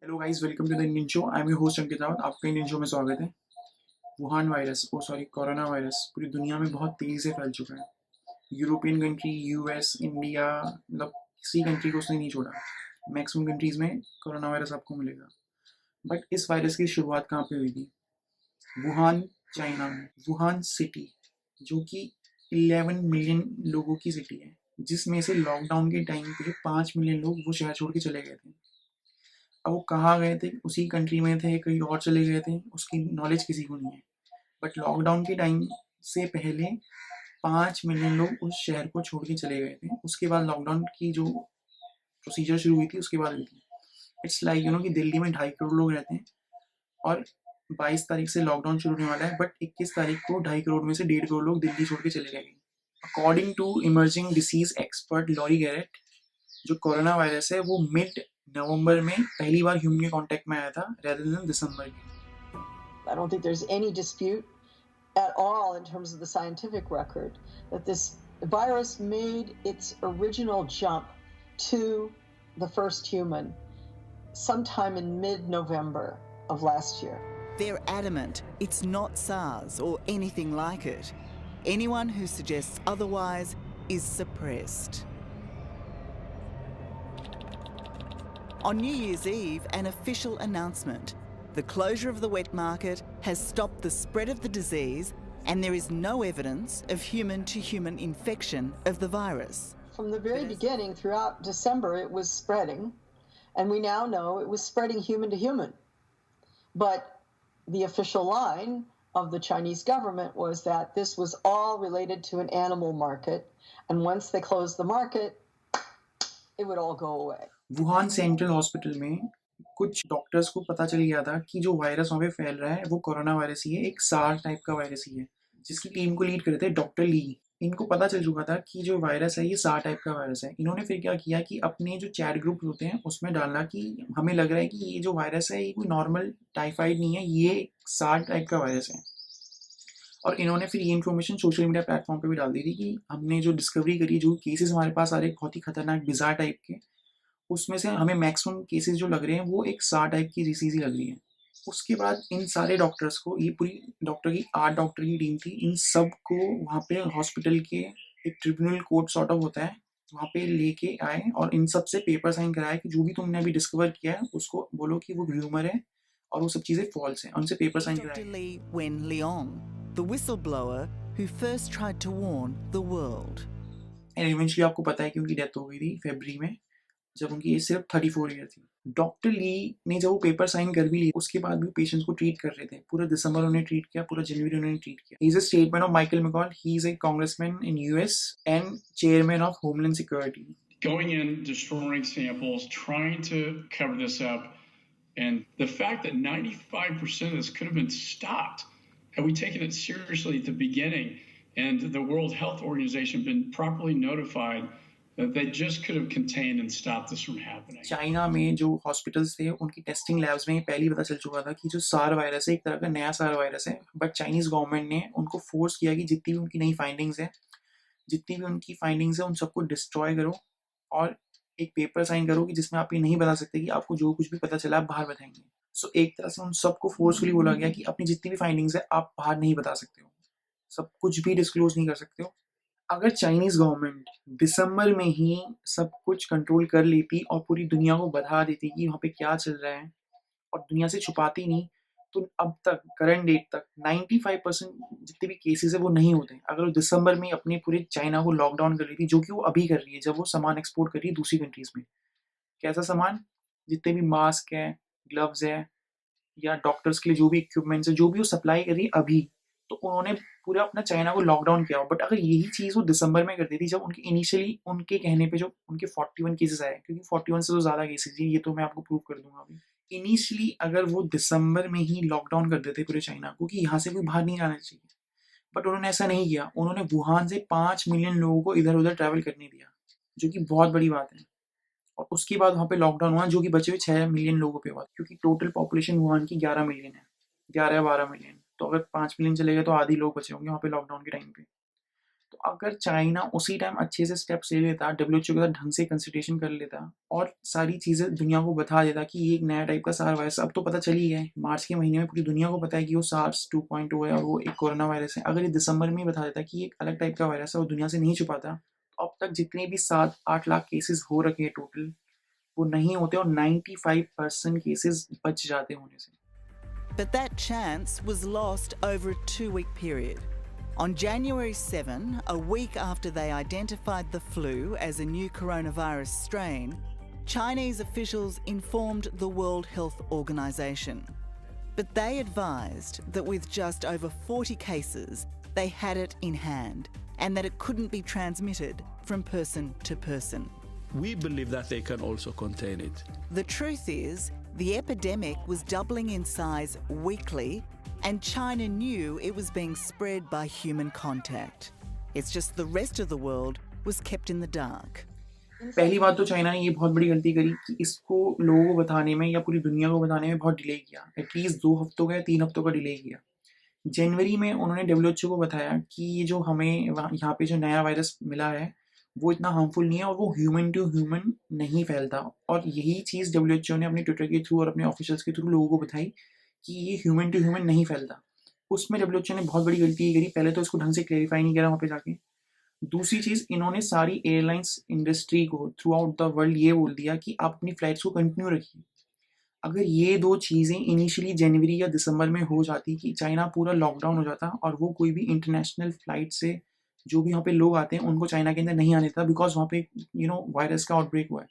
Hello guys, welcome to the Indian show. I am your host Ankit Rawat. आपका Indian show में स्वागत है। Wuhan virus, oh sorry, corona virus पूरी दुनिया में बहुत तेज़ी से फैल चुका है। यूरोपियन कंट्री, यूएस, इंडिया, मतलब किसी कंट्री को उसने नहीं छोड़ा। मैक्सिमम कंट्रीज़ में कोरोना वायरस आपको मिलेगा। बट इस वायरस की शुरुआत कहाँ पे हुई थी? वुहान, चाइना में। वुहान सिटी, जो कि 11 मिलियन लोगों की सिटी है, जिसमें से लॉकडाउन के टाइम पे 5 मिलियन लोग वो शहर छोड़ के चले गए थे। अब वो कहाँ गए थे, उसी कंट्री में थे, कहीं और चले गए थे, उसकी नॉलेज किसी को नहीं है। बट लॉकडाउन के टाइम से पहले 5 मिलियन लोग उस शहर को छोड़ के चले गए थे। उसके बाद लॉकडाउन की जो प्रोसीजर शुरू हुई थी उसके बाद हुई थी। इट्स लाइक कि दिल्ली में 2.5 करोड़ लोग रहते हैं और 22 तारीख से लॉकडाउन शुरू होने वाला है, बट 21 तारीख को 2.5 करोड़ में से 1.5 करोड़ लोग दिल्ली छोड़ के चले गए। According to emerging disease expert Laurie Garrett, जो कोरोना वायरस है वो मिड नवंबर में पहली बार ह्यूमन के कांटेक्ट में आया था, रेदर देन दिसंबर के। I don't think there's any dispute at all in terms of the scientific record that this virus made its original jump to the first human sometime in mid-November of last year. They're adamant it's not SARS or anything like it. Anyone who suggests otherwise is suppressed. On New Year's Eve, an official announcement. The closure of the wet market has stopped the spread of the disease, and there is no evidence of human-to-human infection of the virus. From the very beginning, throughout December, it was spreading, and we now know it was spreading human to human. But the official line of the Chinese government was that this was all related to an animal market, and once they closed the market, it would all go away. Wuhan central hospital में कुछ doctors को पता चल गया था कि जो virus वहाँ पे फैल रहा है वो कोरोना वायरस ही है, एक सार टाइप का वायरस ही है, जिसकी टीम को लीड करते थे डॉक्टर ली। इनको पता चल चुका था कि जो वायरस है ये सार टाइप का वायरस है। इन्होंने फिर क्या किया कि अपने जो चैट ग्रुप होते हैं उसमें डाला कि हमें लग रहा है कि ये जो वायरस है ये कोई नॉर्मल टाइफाइड नहीं है, ये सार टाइप का वायरस है। और इन्होंने फिर ये इन्फॉर्मेशन सोशल मीडिया प्लेटफॉर्म पे भी डाल दी थी कि हमने जो डिस्कवरी करी, जो केसेस हमारे पास आ रहे हैं बहुत ही खतरनाक बिजार टाइप के, उसमें से हमें मैक्सिमम केसेस जो लग रहे हैं वो एक सार टाइप की डिसीज ही लग रही है। उसके बाद इन सारे डॉक्टर्स को, ये पूरी डॉक्टर की 8 डॉक्टर की टीम थी, इन सब को वहाँ पे हॉस्पिटल के एक ट्रिब्यूनल कोर्ट सॉर्ट ऑफ होता है, वहाँ पे लेके आए और इन सब से पेपर साइन कराए कि जो भी तुमने अभी डिस्कवर किया है उसको बोलो कि वो र्यूमर है और वो सब चीज़ें फॉल्स हैं। उनसे पेपर साइन Dr. कराए। Li Wenliang, the whistleblower who first tried to warn the world. And eventually आपको पता है कि उनकी डेथ हो गई थी फरवरी में, जब उनकी एज सिर्फ 34 ईयर थी। डॉक्टर ली ने जब वो पेपर साइन कर भी ली, उसके बाद भी पेशेंट्स को ट्रीट कर रहे थे। पूरा दिसंबर उन्हें ट्रीट किया, पूरा जनवरी उन्हें ट्रीट किया। He is a statement of Michael McCall. He is a congressman in US and chairman of homeland security. Going in, destroying samples, trying to cover this up, and the fact that 95% of this could have been stopped had we taken it seriously at the beginning and the World Health Organization been properly notified, that they just could have contained and stopped this from happening. China में जो hospitals थे उनकी testing labs में पहले ही पता चल चुका था कि जो सार वायरस है एक तरह का नया सार वायरस है। बट चाइनीज गवर्नमेंट ने उनको फोर्स किया कि जितनी भी उनकी नई फाइंडिंग्स है, जितनी भी उनकी फाइंडिंग्स है, उन सबको डिस्ट्रॉय करो और एक पेपर साइन करो कि जिसमें आप ये नहीं बता सकते कि आपको जो कुछ भी पता चला आप बाहर बताएंगे। सो एक तरह से उन सबको फोर्सफुली बोला गया कि अपनी जितनी भी फाइंडिंग्स है आप बाहर नहीं बता सकते हो, सब कुछ भी डिस्क्लोज नहीं कर सकते हो। अगर चाइनीज गवर्नमेंट दिसंबर में ही सब कुछ कंट्रोल कर लेती और पूरी दुनिया को बता देती कि वहाँ पे क्या चल रहा है और दुनिया से छुपाती नहीं, तो अब तक करंट डेट तक 95% जितने भी केसेस है वो नहीं होते। अगर वो दिसंबर में अपने पूरे चाइना को लॉकडाउन कर रही थी, जो कि वो अभी कर रही है जब वो सामान एक्सपोर्ट कर रही है दूसरी कंट्रीज में। कैसा सामान? जितने भी मास्क है, ग्लव्स है, या डॉक्टर्स के लिए जो भी इक्विपमेंट्स है, जो भी वो सप्लाई कर रही है अभी, तो उन्होंने पूरा अपना चाइना को लॉकडाउन किया। बट अगर यही चीज़ वो दिसंबर में करती थी, जब उनके इनिशियली उनके कहने पे जो उनके 41 केसेस आए, क्योंकि 41 से तो ज़्यादा केसेस है, ये तो मैं आपको प्रूव कर दूंगा अभी। इनिशियली अगर वो दिसंबर में ही लॉकडाउन कर देते पूरे चाइना को कि यहाँ से कोई बाहर नहीं जाना चाहिए, बट उन्होंने ऐसा नहीं किया। उन्होंने वुहान से 5 मिलियन लोगों को इधर उधर ट्रैवल करने दिया, जो कि बहुत बड़ी बात है। और उसके बाद वहाँ पे लॉकडाउन हुआ, जो कि बचे हुए 6 मिलियन लोगों पे हुआ, क्योंकि टोटल पॉपुलेशन वुहान की 11 मिलियन है, 11 या 12 मिलियन। तो अगर 5 मिलियन चले गए तो आधी लोग बचे होंगे वहाँ पे लॉकडाउन के टाइम पे। तो तो अगर चाइना उसी टाइम अच्छे से स्टेप्स ले लेता, डब्ल्यूएचओ के साथ ढंग से कंसल्टेशन कर लेता और सारी चीज़ें दुनिया को बता देता कि ये एक नया टाइप का सार वायरस, अब तो पता चल ही गया है, मार्च के महीने में पूरी दुनिया को पता है कि वो सार्स 2.0 है और वो एक कोरोना वायरस है। अगर ये दिसंबर में ही बता देता कि ये एक अलग टाइप का वायरस है और दुनिया से नहीं छुपाता, तो अब तक जितने भी 7-8 लाख केसेस हो रखे हैं टोटल, वो नहीं होते और 95% केसेस बच जाते होने से। But that chance was lost over a 2-week period. On January 7, a week after they identified the flu as a new coronavirus strain, Chinese officials informed the World Health Organization. But they advised that with just over 40 cases, they had it in hand and that it couldn't be transmitted from person to person. We believe that they can also contain it. The truth is, the epidemic was doubling in size weekly, and China knew it was being spread by human contact. It's just the rest of the world was kept in the dark. पहली बात तो China ने ये बहुत बड़ी गलती करी कि इसको लोगों को बताने में या पूरी दुनिया को बताने में बहुत डिले किया, एटलीस्ट 2 हफ्तों का या 3 हफ्तों का डिले किया। जनवरी में उन्होंने डब्ल्यूएचओ को बताया कि ये जो हमें यहाँ पे जो नया वायरस मिला है वो इतना हार्मफुल नहीं है और वो ह्यूमन टू ह्यूमन नहीं फैलता, और यही चीज़ डब्ल्यूएचओ ने अपने ट्विटर के थ्रू और अपने ऑफिशियल्स के थ्रू लोगों को बताई कि ये ह्यूमन टू ह्यूमन नहीं फैलता। उसमें डब्ल्यूएचओ ने बहुत बड़ी गलती करी, पहले तो इसको ढंग से क्लेरिफाई नहीं करा वहाँ पे जाके। दूसरी चीज़, इन्होंने सारी एयरलाइंस इंडस्ट्री को थ्रू आउट द वर्ल्ड ये बोल दिया कि आप अपनी फ्लाइट्स को कंटिन्यू रखिए। अगर ये 2 चीज़ें इनिशियली जनवरी या दिसंबर में हो जाती कि चाइना पूरा लॉकडाउन हो जाता और वो कोई भी इंटरनेशनल फ्लाइट से जो भी यहाँ पे लोग आते हैं उनको चाइना के अंदर नहीं आने देता, बिकॉज वहाँ पे वायरस का आउटब्रेक हुआ है।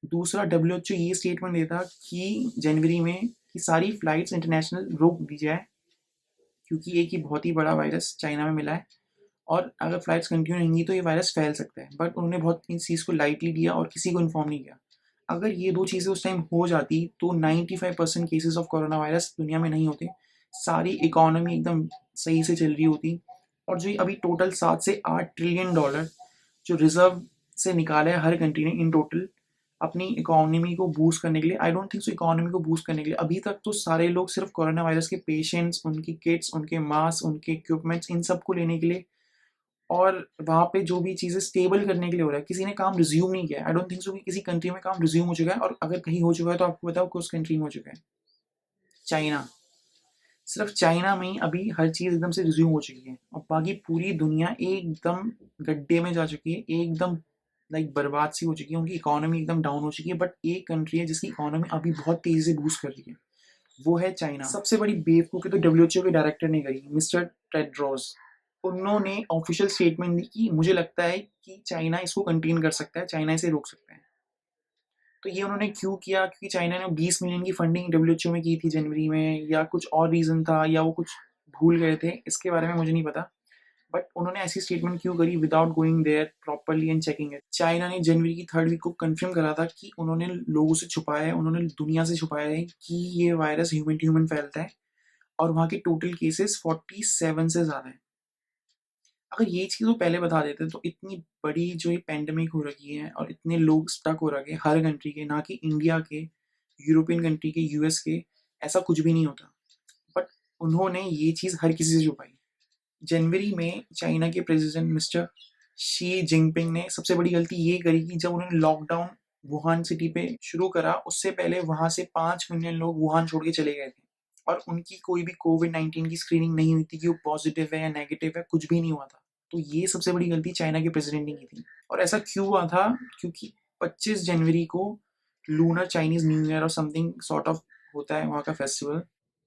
दूसरा, डब्ल्यूएचओ ये स्टेटमेंट देता कि जनवरी में कि सारी फ्लाइट्स इंटरनेशनल रोक दी जाए क्योंकि एक ही बहुत ही बड़ा वायरस चाइना में मिला है और अगर फ्लाइट्स कंटिन्यू रहेंगी तो ये वायरस फैल सकता है। बट उन्होंने बहुत इस चीज़ को लाइटली लिया और किसी को इन्फॉर्म नहीं किया। अगर ये 2 चीज़ें उस टाइम हो जाती तो 95% केसेस ऑफ कोरोना वायरस दुनिया में नहीं होते, सारी इकोनॉमी एकदम सही से चल रही होती, और जो अभी टोटल 7 से 8 ट्रिलियन डॉलर जो रिजर्व से निकाला है हर कंट्री ने इन टोटल अपनी इकोनॉमी को बूस्ट करने के लिए, I don't think so economy को बूस्ट करने के लिए, अभी तक तो सारे लोग सिर्फ कोरोना वायरस के पेशेंट्स, उनकी किट्स, उनके मास्क, उनके इक्विपमेंट्स, इन सब को लेने के लिए और वहाँ पे जो भी चीज़ें स्टेबल करने के लिए हो रहा है, किसी ने काम रिज्यूम नहीं किया। आई डोंट थिंक सो कि किसी कंट्री में काम रिज्यूम हो चुका है, और अगर कहीं हो चुका है तो आपको बताओ कि उस कंट्री में हो चुका है। चाइना, सिर्फ चाइना में ही अभी हर चीज़ एकदम से रिज्यूम हो चुकी है और बाकी पूरी दुनिया एकदम गड्ढे में जा चुकी है, एकदम लाइक बर्बाद सी हो चुकी है, उनकी इकोनॉमी एकदम डाउन हो चुकी है। बट एक कंट्री है जिसकी इकोनॉमी अभी बहुत तेज़ी से बूस्ट कर रही है, वो है चाइना। सबसे बड़ी बेवकूफ़ी तो डब्ल्यूएचओ के डायरेक्टर ने करी, मिस्टर टेड्रोस। उन्होंने ऑफिशियल स्टेटमेंट दी कि मुझे लगता है कि चाइना इसको कंटेन कर सकता है, चाइना इसे रोक सकता है। तो ये उन्होंने क्यों किया? क्योंकि चाइना ने 20 मिलियन की फंडिंग डब्ल्यूएचओ में की थी जनवरी में, या कुछ और रीज़न था, या वो कुछ भूल गए थे, इसके बारे में मुझे नहीं पता। बट उन्होंने ऐसी स्टेटमेंट क्यों करी without going there properly and checking it? China ने जनवरी की 3rd वीक को कंफर्म करा था कि उन्होंने लोगों से छुपाया है, उन्होंने दुनिया से छुपाया है कि ये वायरस ह्यूमन टू ह्यूमन फैलता है, और वहाँ के टोटल केसेस 47 से ज़्यादा है। अगर ये चीज़ वो पहले बता देते तो इतनी बड़ी जो ये पैंडेमिक हो रखी है और इतने लोग स्टक हो रखे हर कंट्री के, ना कि इंडिया के, यूरोपियन कंट्री के, यूएस के, ऐसा कुछ भी नहीं होता। बट उन्होंने ये चीज़ हर किसी से छुपाई। जनवरी में चाइना के प्रेसिडेंट मिस्टर शी जिनपिंग ने सबसे बड़ी गलती ये करी कि जब उन्होंने लॉकडाउन वुहान सिटी पे शुरू करा, उससे पहले वहाँ से 5 मिलियन लोग वुहान छोड़ के चले गए थे और उनकी कोई भी कोविड-19 की स्क्रीनिंग नहीं हुई थी कि वो पॉजिटिव है या नेगेटिव है, कुछ भी नहीं हुआ था। तो ये सबसे बड़ी गलती चाइना के प्रेसिडेंट ने की थी। और ऐसा क्यों हुआ था? क्योंकि 25 जनवरी को लूनर चाइनीज न्यू ईयर और समथिंग सॉर्ट ऑफ होता है वहाँ का फेस्टिवल,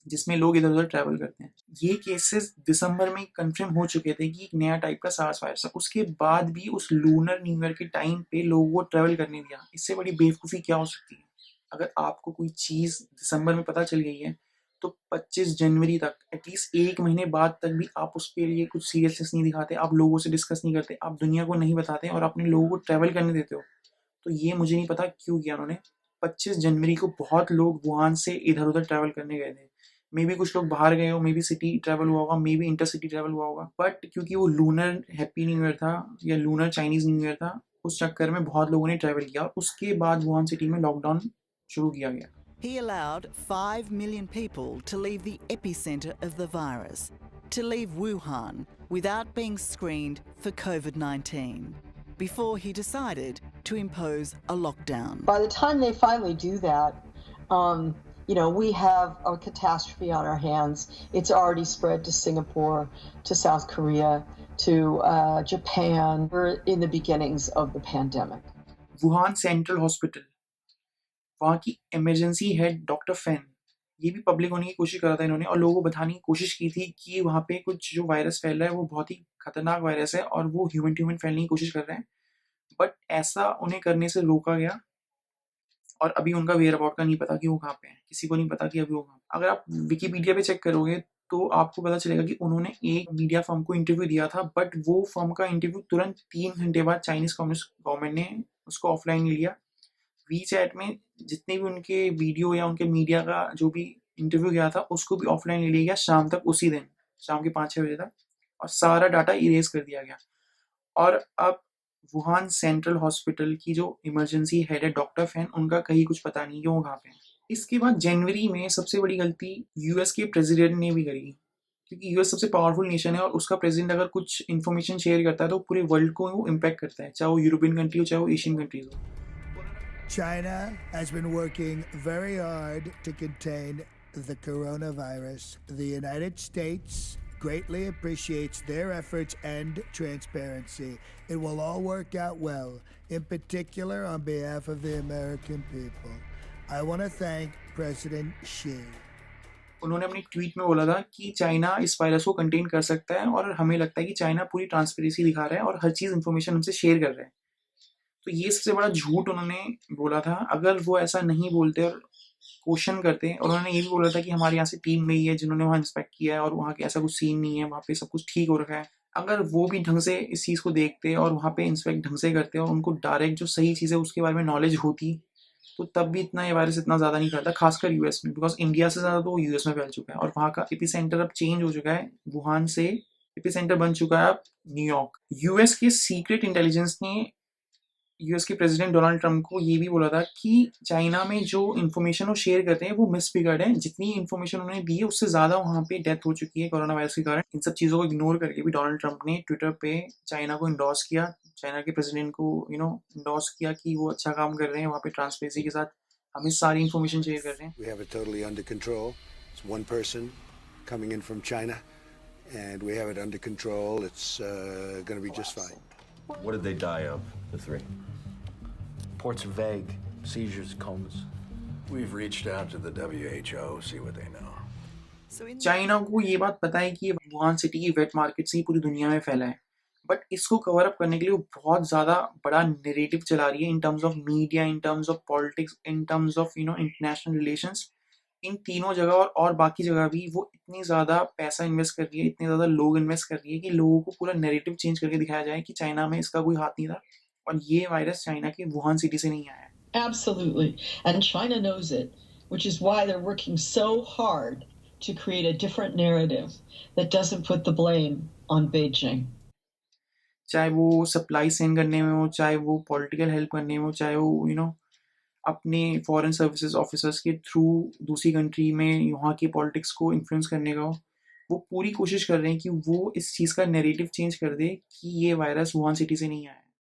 जिसमें लोग इधर उधर ट्रैवल करते हैं। ये केसेस दिसंबर में कंफर्म हो चुके थे कि एक नया टाइप का सार्स वायरस है। उसके बाद भी उस लूनर न्यू ईयर के टाइम पे लोगों को ट्रैवल करने दिया। इससे बड़ी बेवकूफ़ी क्या हो सकती है? अगर आपको कोई चीज़ दिसंबर में पता चल गई है तो 25 जनवरी तक, एटलीस्ट 1 महीने बाद तक भी आप उसके लिए कुछ सीरियसनेस नहीं दिखाते, आप लोगों से डिस्कस नहीं करते, आप दुनिया को नहीं बताते और अपने लोगों को ट्रैवल करने देते हो। तो ये मुझे नहीं पता क्यों किया उन्होंने। 25 जनवरी को बहुत लोग वुहान से इधर उधर ट्रैवल करने गए थे। मे बी कुछ लोग बाहर गए हो, मे बी सिटी ट्रैवल हुआ होगा, मे बी इंटरसिटी ट्रैवल हुआ होगा, बट क्योंकि वो लूनर हैप्पी न्यू ईयर था या लूनर चाइनीज न्यू ईयर था, उस चक्कर में बहुत लोगों ने ट्रैवल किया और उसके बाद वुहान सिटी में लॉकडाउन शुरू किया गया। He allowed 5 million people to leave the epicenter of the virus, to leave Wuhan, without being screened for COVID-19 before he decided to impose a lockdown. By the time they finally do that, we have a catastrophe on our hands. It's already spread to Singapore, to South Korea, to Japan. We're in the beginnings of the pandemic. Wuhan central hospital, वहाँ की emergency head doctor फेन, ये भी public होने की कोशिश कर रहा था इन्होंने, और लोगों को बताने की कोशिश की थी कि वहाँ पे कुछ जो वायरस फैल रहा है वो बहुत ही खतरनाक वायरस है और वो ह्यूमन टू ह्यूमन फैलने की कोशिश कर रहे हैं, बट ऐसा उन्हें करने से रोका गया और अभी उनका वेयर अबाउट का नहीं पता कि वो कहाँ पे है, किसी को नहीं पता कि अभी वो कहाँ। अगर आप विकिपीडिया पे चेक करोगे तो आपको पता चलेगा कि उन्होंने एक मीडिया फर्म को इंटरव्यू दिया था, बट वो फर्म का इंटरव्यू तुरंत 3 घंटे बाद चाइनीज कम्युनिस्ट गवर्नमेंट ने उसको ऑफलाइन लिया। वीचैट में जितने भी उनके वीडियो या उनके मीडिया का जो भी इंटरव्यू गया था उसको भी ऑफलाइन ले लिया गया शाम तक, उसी दिन शाम के 5-6 बजे तक, और सारा डाटा इरेज कर दिया गया। और अब वुहान सेंट्रल हॉस्पिटल की जो इमरजेंसी हेड है डॉक्टर फैन, उनका कहीं कुछ पता नहीं कि वो कहाँ पे है। इसके बाद जनवरी में सबसे बड़ी गलती यूएस के प्रेसिडेंट ने भी करी, क्योंकि यूएस सबसे पावरफुल नेशन है और उसका प्रेसिडेंट अगर कुछ इन्फॉर्मेशन शेयर करता है तो पूरे वर्ल्ड को वो इम्पैक्ट करता है, चाहे वो यूरोपियन कंट्री हो चाहे वो एशियन कंट्रीज हो। China has been working very hard to contain the coronavirus. The United States greatly appreciates their efforts and transparency. It will all work out well, in particular on behalf of the American people. I want to thank President Xi. उन्होंने अपनी tweet में बोला था कि China इस virus को contain कर सकता है और हमें लगता है कि चाइना पूरी ट्रांसपेरेंसी दिखा रहा है और हर चीज़ इन्फॉर्मेशन हमसे शेयर कर रहा है। तो ये सबसे बड़ा झूठ उन्होंने बोला था। अगर वो ऐसा नहीं बोलते और क्वेश्चन करते, और उन्होंने ये भी बोला था कि हमारे यहाँ से टीम गई है जिन्होंने वहाँ इंस्पेक्ट किया है और वहाँ के ऐसा कुछ सीन नहीं है, वहाँ पे सब कुछ ठीक हो रखा है। अगर वो भी ढंग से इस चीज़ को देखते और वहाँ पे इंस्पेक्ट ढंग से करते और उनको डायरेक्ट जो सही चीज़ है उसके बारे में नॉलेज होती, तो तब भी इतना ये वायरस इतना ज़्यादा नहीं फैलता, खासकर यूएस में, बिकॉज इंडिया से ज़्यादा तो यूएस में फैल चुका है और वहाँ का एपिसेंटर अब चेंज हो चुका है। वुहान से एपिसेंटर बन चुका है अब न्यूयॉर्क। यूएस के सीक्रेट इंटेलिजेंस ने यूएस के प्रेसिडेंट डोनाल्ड ट्रंप को ये भी बोला था कि चाइना में जो इन्फॉर्मेशन वो शेयर करते हैं वो मिसफिगर्ड है, जितनी इन्फॉर्मेशन उन्होंने दी है उससे ज़्यादा वहाँ पे डेथ हो चुकी है कोरोना वायरस के कारण। इन सब चीज़ों को इग्नोर करके भी डोनाल्ड ट्रंप ने ट्विटर पे चाइना को इंडोर्स किया, चाइना के प्रेसिडेंट को इंडोर्स किया कि वो अच्छा काम कर रहे हैं, वहाँ पे ट्रांसपेरेंसी के साथ हमें सारी इन्फॉर्मेशन शेयर कर रहे हैं। We have it totally under control. It's one person coming in from China, and we have it under control. It's going to be just fine. What did they die of, the 3? Reports are vague. Seizures, comas. We've reached out to the WHO, see what they know. China को ये बात पता है कि Wuhan city की wait market से ही पूरी दुनिया में फैला है, बट इसको कवर अप करने के लिए वो बहुत ज़्यादा बड़ा नैरेटिव चला रही है in terms of media, in terms of politics, in terms of international relations. इन तीनों जगह और बाकी जगह भी वो इतनी ज़्यादा पैसा इन्वेस्ट कर रही है, इतने ज़्यादा लोग इन्वेस्ट कर रही है कि लोगों को पूरा नैरेटिव चेंज करके दिखाया जाए कि चाइना में इसका कोई हाथ नहीं था और ये वायरस चाइना के वुहान सिटी से नहीं आया है। Absolutely. And China knows it, which is why they're working so hard to create a different narrative that doesn't put the blame on Beijing. चाहे वो सप्लाई सेंड करने में हो, चाहे वो पॉलिटिकल हेल्प करने में हो, चाहे वो अपने फॉरेन सर्विसेज ऑफिसर्स के थ्रू दूसरी कंट्री में यहाँ की पॉलिटिक्स को इन्फ्लुएंस करने का हो, वो पूरी कोशिश कर रहे हैं कि वो इस चीज़ का नैरेटिव चेंज कर दे कि ये वायरस वुहान सिटी से नहीं आया है।